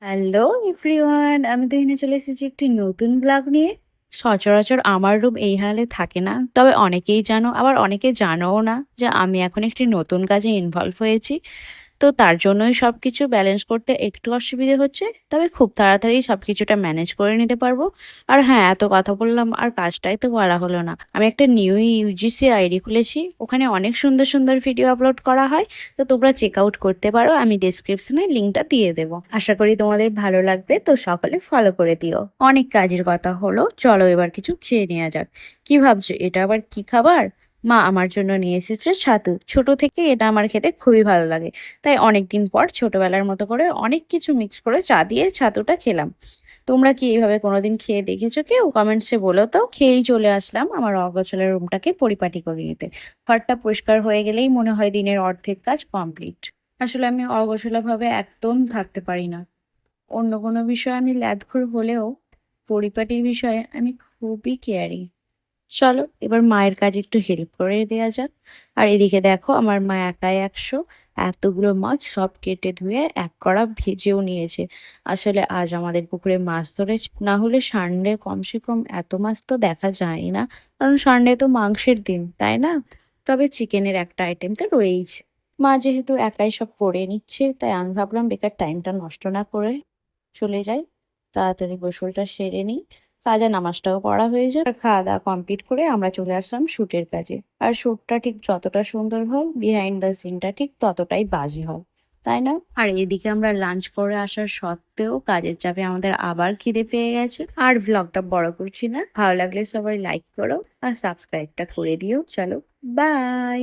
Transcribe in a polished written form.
Hello everyone, আমি তো এখানে চলে এসেছি একটি নতুন ব্লগ নিয়ে। সচরাচর আমার রুম এই হালে থাকে না, তবে অনেকেই জানো, আবার অনেকে জানোও না যে আমি এখন একটি নতুন কাজে ইনভলভ হয়েছি। তো তার জন্যই সবকিছু ব্যালেন্স করতে একটু অসুবিধে হচ্ছে, তবে খুব তাড়াতাড়ি সবকিছুটা ম্যানেজ করে নিতে পারবো। আর হ্যাঁ, এত কথা বললাম আর কাজটাই তো বলা হলো না। আমি একটা নিউ ইউজিসি আইডি খুলেছি, ওখানে অনেক সুন্দর সুন্দর ভিডিও আপলোড করা হয়। তো তোমরা চেক আউট করতে পারো, আমি ডিসক্রিপশনে লিঙ্কটা দিয়ে দেবো। আশা করি তোমাদের ভালো লাগবে, তো সকালে ফলো করে দিও। অনেক কাজের কথা হলো, চলো এবার কিছু খেয়ে নেওয়া যাক। কি ভাবছো, এটা আবার কি খাবার? মা আমার জন্য নিয়ে এসেছে ছাতু। ছোট থেকে এটা আমার খেতে খুবই ভালো লাগে, তাই অনেকদিন পর ছোটবেলার মতো করে অনেক কিছু মিক্স করে চা দিয়ে ছাতুটা খেলাম। তোমরা কি এইভাবে কোনোদিন খেয়ে দেখেছো কেউ? কমেন্টসে বলো তো। খেয়েই চলে আসলাম আমার অগোছালো রুমটাকে পরিপাটি করে নিতে। ঘরটা পরিষ্কার হয়ে গেলেই মনে হয় দিনের অর্ধেক কাজ কমপ্লিট। আসলে আমি অগোছালো ভাবে একদম থাকতে পারি না। অন্য কোনো বিষয়ে আমি ল্যাদখোর হলেও পরিপাটির বিষয়ে আমি খুবই কেয়ারিং। চলো এবার মায়ের কাজে একটু হেল্প করে দেওয়া যাক। আর এদিকে দেখো, আমার মা একাই 100 এতগুলো মাছ সব কেটে ধুয়ে এক কড়া ভেজেও নিয়েছে। আসলে আজ আমাদের পুকুরে মাছ ধরেছে, না হলে সানডে কমসে কম এত মাছ তো দেখা যায় না, কারণ সানডে তো মাংসের দিন, তাই না? তবে চিকেনের একটা আইটেম তো রয়েইছে। মা যেহেতু একাই সব করে নিচ্ছে, তাই আমি ভাবলাম বেকার টাইমটা নষ্ট না করে চলে যাই, তাড়াতাড়ি গোসলটা সেরে নিই, কাজে নামাজটাও পড়া হয়ে যায়। আর খাওয়া দাওয়া কমপ্লিট করে আমরা চলে আসলাম শুটের কাজে। আর শুটটা ঠিক যতটা সুন্দর হয়, বিহাইন্ড দ্য সিনটা ঠিক ততটাই বাজে হয়, তাই না? আর এদিকে আমরা লাঞ্চ করে আসার সত্ত্বেও কাজের চাপে আমাদের আবার খিদে পেয়ে গেছে। আর ভ্লগটা বড় করছি না, ভালো লাগলে সবাই লাইক করো আর সাবস্ক্রাইবটা করে দিও। চলো, বাই।